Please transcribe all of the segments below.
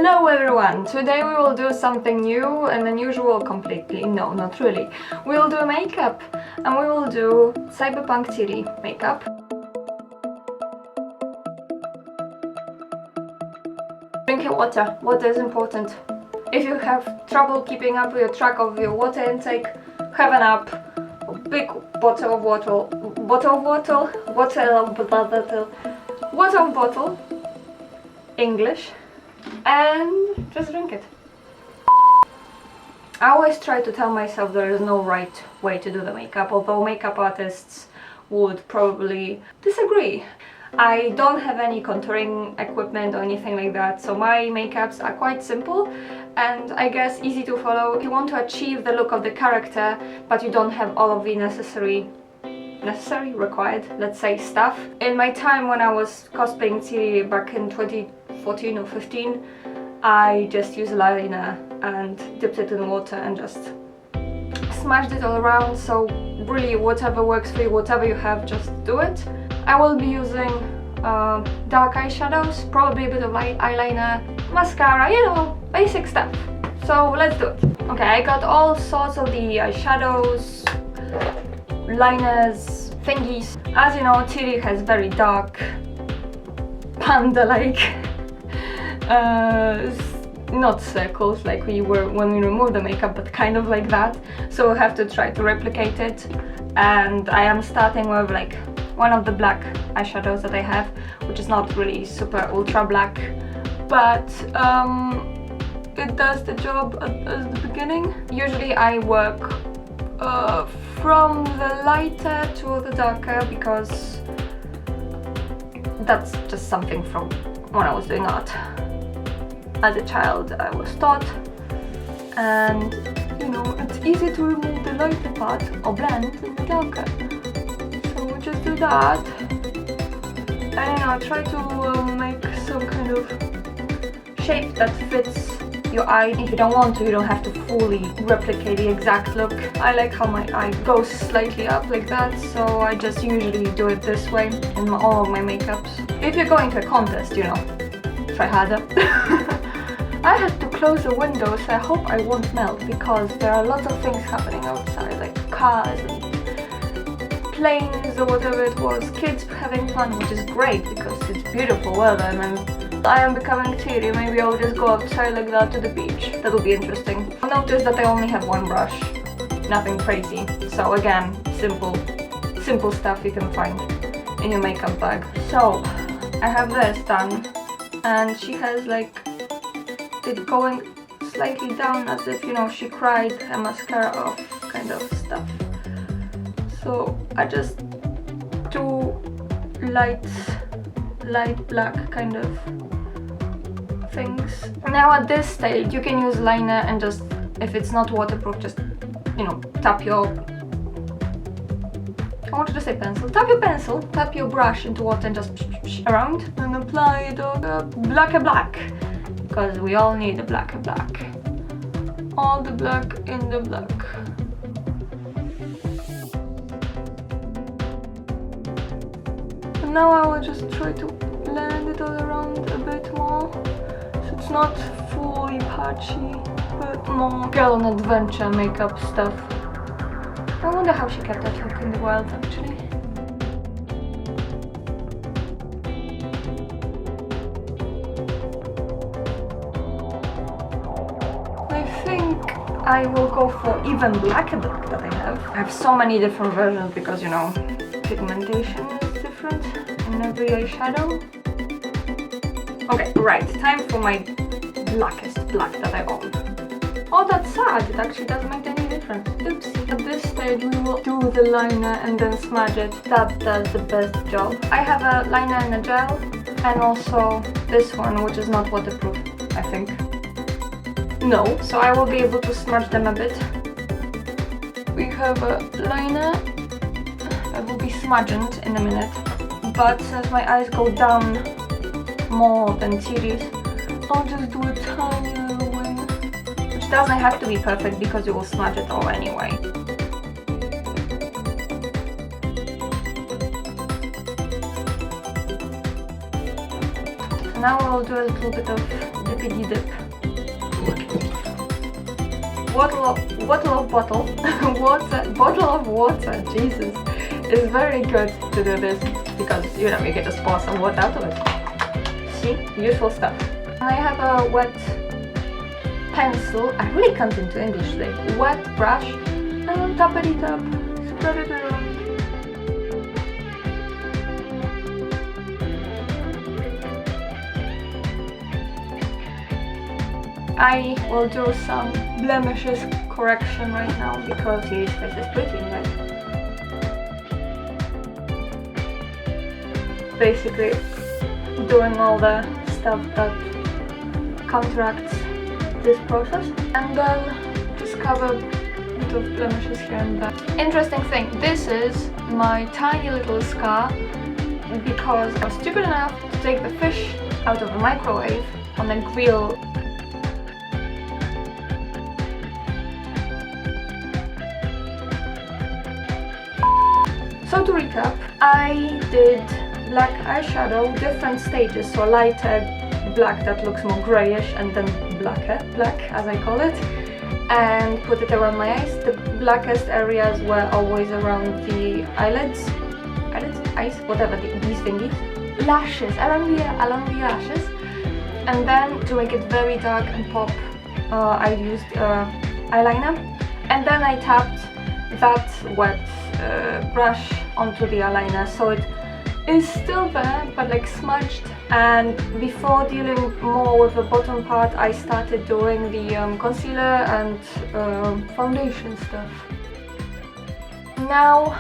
Hello everyone! Today we will do something new and unusual completely. No, not really. We will do makeup and we will do Cyberpunk Ciri makeup. Drinking water. Water is important. If you have trouble keeping up with your track of your water intake, have an app. A big bottle of water. English. And just drink it. I always try to tell myself there is no right way to do the makeup, although makeup artists would probably disagree. I don't have any contouring equipment or anything like that, so my makeups are quite simple and I guess easy to follow. If you want to achieve the look of the character but you don't have all of the necessary required, let's say, stuff. In my time when I was cosplaying Ciri back in 2014 or 15, I just used liner and dipped it in water and just smashed it all around, so really whatever works for you, whatever you have, just do it. I will be using dark eyeshadows, probably a bit of light eyeliner, mascara, you know, basic stuff. So let's do it. Okay, I got all sorts of the eyeshadows, liners, thingies. As you know, Ciri has very dark, panda-like, not circles like we were when we removed the makeup, but kind of like that. So we'll have to try to replicate it. And I am starting with like one of the black eyeshadows that I have, which is not really super ultra black, but it does the job at the beginning. Usually I work from the lighter to the darker because that's just something from when I was doing art. As a child I was taught, and you know, it's easy to remove the lighter part or blend in the darker. So we just do that, and you know, try to make some kind of shape that fits your eye. If you don't want to, you don't have to fully replicate the exact look. I like how my eye goes slightly up like that, so I just usually do it this way in all of my makeups. If you're going to a contest, you know, try harder. I had to close the windows, so I hope I won't melt, because there are lots of things happening outside, like cars and planes or whatever it was, kids having fun, which is great because it's beautiful weather, and I am becoming Ciri. Maybe I'll just go outside like that to the beach. That will be interesting. I'll notice that I only have one brush, nothing crazy. So again, simple stuff you can find in your makeup bag. So I have this done, and she has like it going slightly down as if, you know, she cried her mascara off kind of stuff. So I just do light black kind of things. Now at this stage you can use liner and just, if it's not waterproof, just, you know, tap your, I wanted to say pencil, tap your brush into water and just around and apply the black, because we all need the black. All the black in the black. And now I will just try to blend it all around a bit more, so it's not fully patchy, but more girl on adventure makeup stuff. I wonder how she kept that look in the wild, actually. I think I will go for even blacker black that I have. I have so many different versions because, you know, pigmentation is different in every eyeshadow. Okay, right, time for my blackest black that I own. Oh, that's sad, it actually doesn't make any difference. Oopsie. At this stage we will do the liner and then smudge it. That does the best job. I have a liner and a gel, and also this one, which is not waterproof, I think. No, so I will be able to smudge them a bit. We have a liner. I will be smudging in a minute, but since my eyes go down more than Ciri's, I'll just do a tiny little wing, which doesn't have to be perfect because you will smudge it all anyway. Now I will do a little bit of lippity dip. Bottle of water, Jesus, is very good to do this because you know you can just pour some water out of it. See, useful stuff. I have a wet pencil. I really can't into English today. Wet brush and tappity tap. Spread it around. I will do some blemishes correction right now because his face is pretty, right? Basically doing all the stuff that counteracts this process, and then just cover a bit of blemishes here and there. Interesting thing, this is my tiny little scar because I was stupid enough to take the fish out of the microwave on the grill. So to recap, I did black eyeshadow, different stages, so lighter black that looks more greyish and then black as I call it, and put it around my eyes. The blackest areas were always around the eyelids, eyes, whatever, these thingies. Lashes, along the lashes. And then to make it very dark and pop, I used eyeliner. And then I tapped that wet brush onto the eyeliner, so it is still there but like smudged. And before dealing more with the bottom part, I started doing the concealer and foundation stuff. Now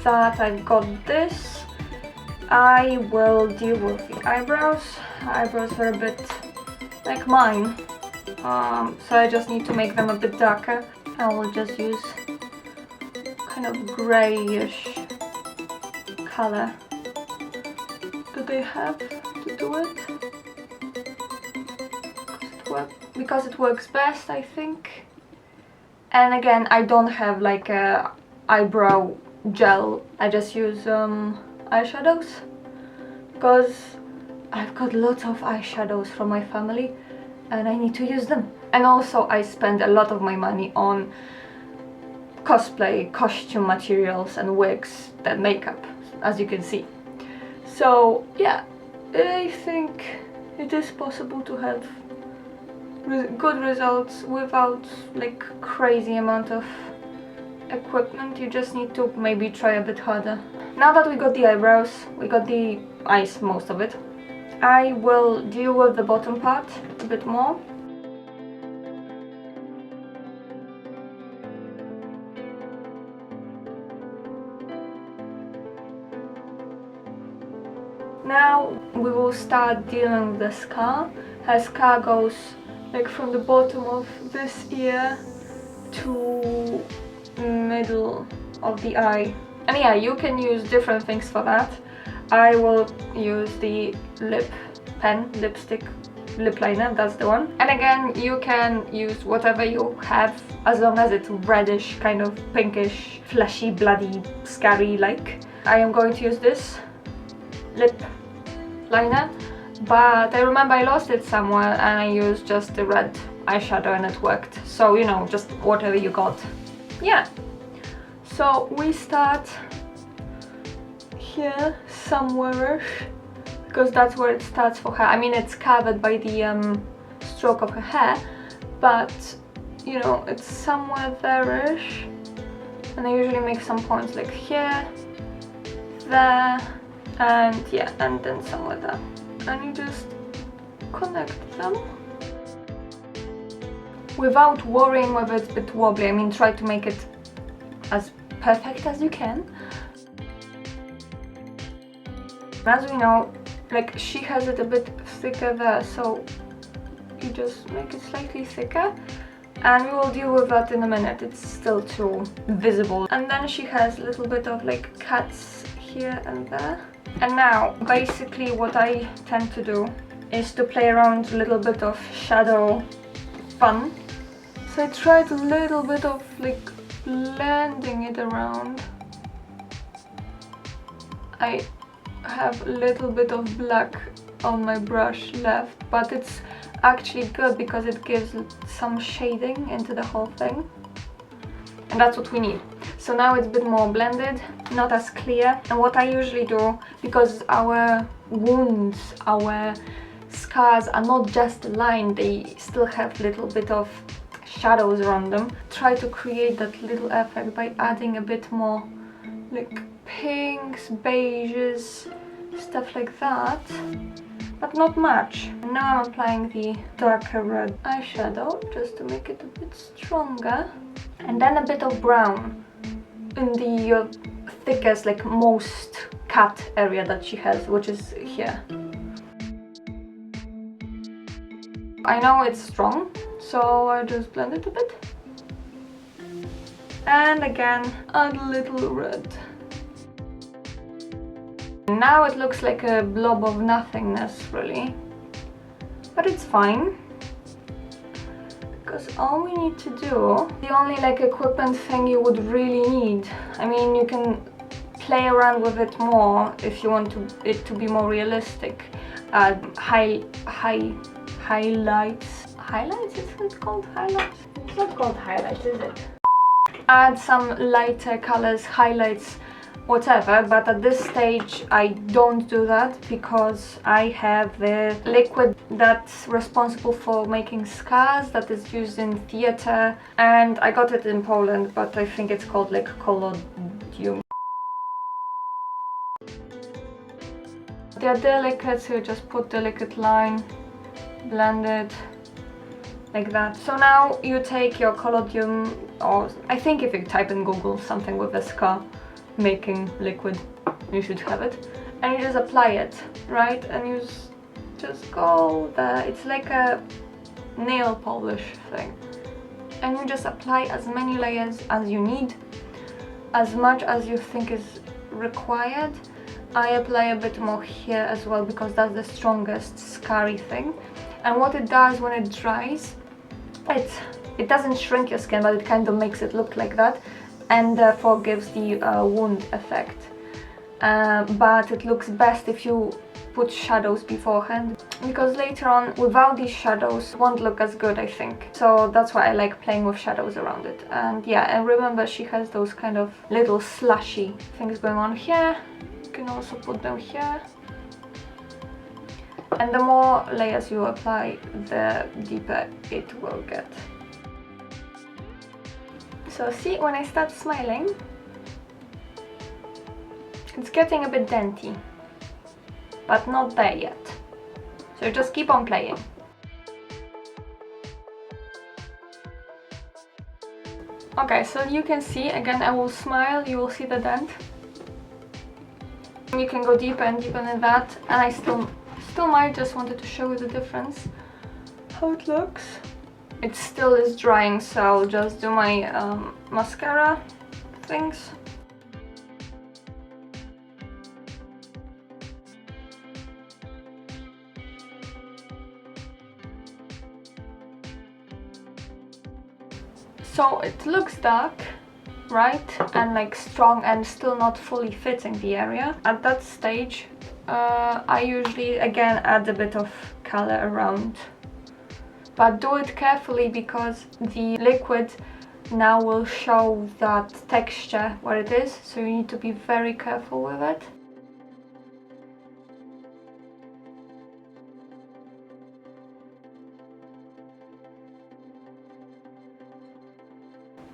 that I've got this, I will deal with the eyebrows. Eyebrows are a bit like mine, so I just need to make them a bit darker. I will just use kind of greyish color that I have to do it because it works best, I think. And again, I don't have like a eyebrow gel. I just use eyeshadows because I've got lots of eyeshadows from my family and I need to use them. And also I spend a lot of my money on cosplay, costume materials and wigs and makeup, as you can see. So yeah, I think it is possible to have good results without like crazy amount of equipment. You just need to maybe try a bit harder. Now that we got the eyebrows, we got the eyes, most of it, I will deal with the bottom part a bit more. Now we will start dealing with the scar. Her scar goes like from the bottom of this ear to middle of the eye. And yeah, you can use different things for that. I will use the lip pen, lipstick, lip liner, that's the one. And again, you can use whatever you have as long as it's reddish, kind of pinkish, fleshy, bloody, scary like. I am going to use this lip liner, but I remember I lost it somewhere and I used just the red eyeshadow and it worked. So you know, just whatever you got. Yeah, so we start here somewhere-ish because that's where it starts for her. I mean, it's covered by the stroke of her hair, but you know, it's somewhere there-ish. And I usually make some points like here, there, and yeah, and then somewhere there. And you just connect them without worrying whether it's a bit wobbly. I mean, try to make it as perfect as you can. As we know, like, she has it a bit thicker there, so you just make it slightly thicker, and we will deal with that in a minute. It's still too visible. And then she has a little bit of like cuts here and there. And now basically what I tend to do is to play around a little bit of shadow fun. So I tried a little bit of like blending it around. I have a little bit of black on my brush left, but it's actually good because it gives some shading into the whole thing. And that's what we need. So now it's a bit more blended, not as clear. And what I usually do, because our wounds, our scars are not just a line, they still have a little bit of shadows around them, try to create that little effect by adding a bit more like pinks, beiges, stuff like that, but not much. Now I'm applying the darker red eyeshadow just to make it a bit stronger, and then a bit of brown in the thickest, like most cut area that she has, which is here. I know it's strong, so I just blend it a bit. And again, add a little red. Now it looks like a blob of nothingness, really. But it's fine. Because all we need to do, the only like equipment thing you would really need, I mean, you can play around with it more if you want it to be more realistic. Highlights. Highlights? Is it called highlights? It's not called highlights, is it? Add some lighter colors, highlights, whatever, but at this stage I don't do that because I have the liquid that's responsible for making scars that is used in theater, and I got it in Poland, but I think it's called like collodium. They're delicate, so you just put delicate line, blend it like that. So now you take your collodium, or I think if you type in Google something with a scar making liquid, you should have it, and you just apply it, right? And you just go there. It's like a nail polish thing, and you just apply as many layers as you need, as much as you think is required. I apply a bit more here as well because that's the strongest scary thing, and what it does when it dries, it doesn't shrink your skin, but it kind of makes it look like that, and therefore gives the wound effect. But it looks best if you put shadows beforehand, because later on without these shadows it won't look as good, I think. So that's why I like playing with shadows around it. And yeah, and remember, she has those kind of little slushy things going on here. You can also put them here. And the more layers you apply, the deeper it will get. So see, when I start smiling, it's getting a bit denty, but not there yet. So just keep on playing. Okay, so you can see, again, I will smile, you will see the dent. You can go deeper and deeper than that, and I still might just wanted to show you the difference, how it looks. It still is drying, so I'll just do my mascara things. So it looks dark, right? And like strong and still not fully fitting the area. At that stage, I usually again add a bit of color around. But do it carefully because the liquid now will show that texture where it is, so you need to be very careful with it.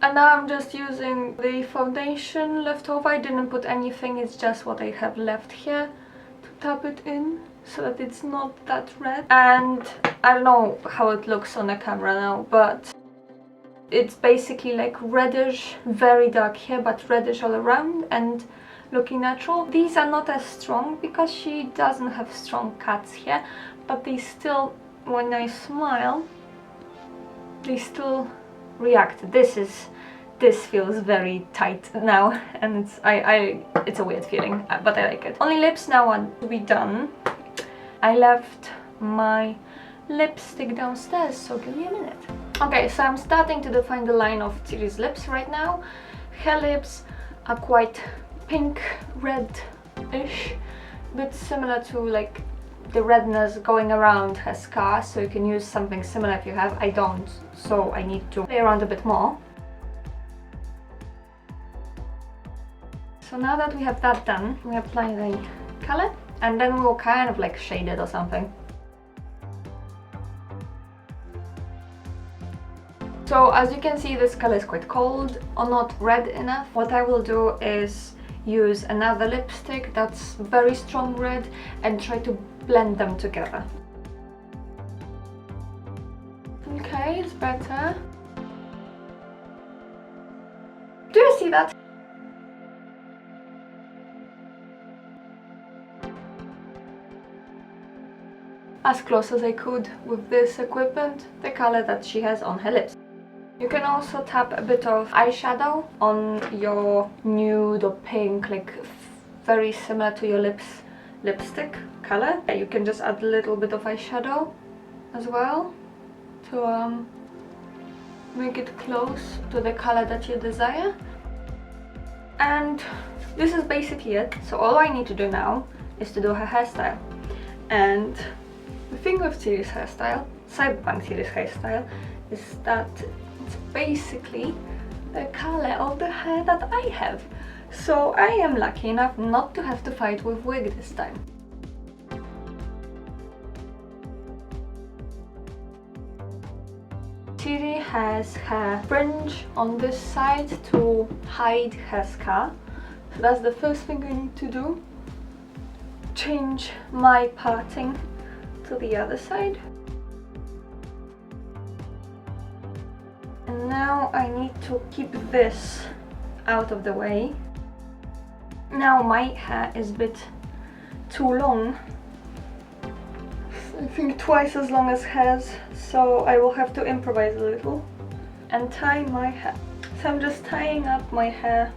And now I'm just using the foundation left over. I didn't put anything, it's just what I have left here to tap it in so that it's not that red. And I don't know how it looks on the camera now, but it's basically like reddish, very dark here, but reddish all around and looking natural. These are not as strong because she doesn't have strong cuts here, but they still, when I smile, they still react. This feels very tight now, and it's a weird feeling, but I like it. Only lips now want to be done. I left my lipstick downstairs, so give me a minute. Okay, so I'm starting to define the line of Ciri's lips right now. Her lips are quite pink, red-ish, but similar to like the redness going around her scar, so you can use something similar if you have. I don't, so I need to play around a bit more. So now that we have that done, we apply the color and then we'll kind of like shade it or something. So as you can see, this color is quite cold or not red enough. What I will do is use another lipstick that's very strong red and try to blend them together. Okay, it's better. Do you see that? As close as I could with this equipment, the color that she has on her lips. You can also tap a bit of eyeshadow on your nude or pink, like very similar to your lipstick color. You can just add a little bit of eyeshadow as well to make it close to the color that you desire. And this is basically it. So all I need to do now is to do her hairstyle. And the thing with Ciri's hairstyle, Cyberpunk Ciri's hairstyle, is that it's basically the color of the hair that I have. So I am lucky enough not to have to fight with wig this time. Ciri has her fringe on this side to hide her scar. So that's the first thing I need to do. Change my parting to the other side. And now I need to keep this out of the way. Now my hair is a bit too long. I think twice as long as hers, so I will have to improvise a little and tie my hair. So I'm just tying up my hair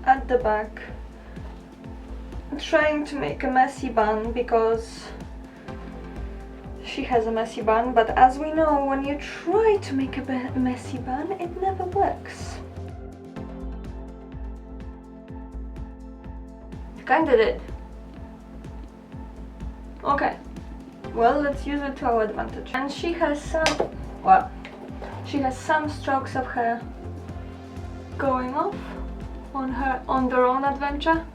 at the back. I'm trying to make a messy bun because she has a messy bun, but as we know, when you try to make a messy bun, it never works. You kinda did. Okay, well, let's use it to our advantage. And she has some strokes of hair going off on their own adventure,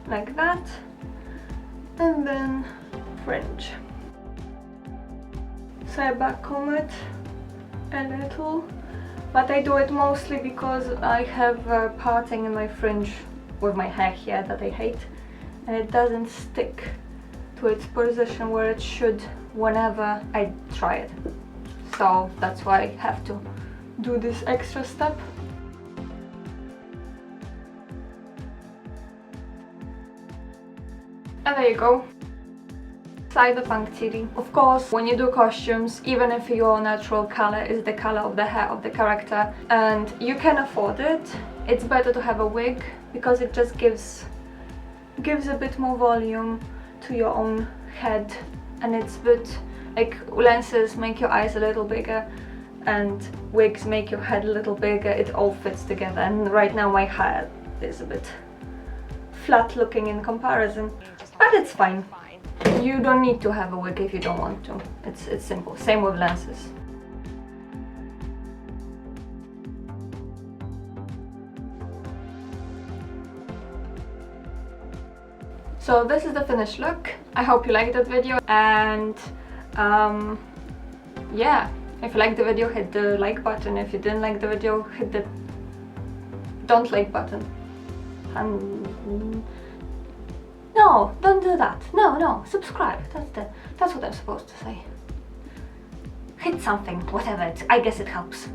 like that, and then fringe. So I backcomb it a little, but I do it mostly because I have parting in my fringe with my hair here that I hate, and it doesn't stick to its position where it should whenever I try it. So that's why I have to do this extra step. And there you go. Cyberpunk Ciri. Of course, when you do costumes, even if your natural color is the color of the hair of the character and you can afford it, it's better to have a wig because it just gives a bit more volume to your own head, and it's a bit like lenses make your eyes a little bigger and wigs make your head a little bigger. It all fits together, and right now my hair is a bit flat looking in comparison, but it's fine. You don't need to have a wig if you don't want to. It's simple. Same with lenses. So this is the finished look. I hope you liked that video, and yeah, if you liked the video, hit the like button. If you didn't like the video, hit the don't like button. No, don't do that. No, subscribe. That's what I'm supposed to say. Hit something, whatever. I guess it helps.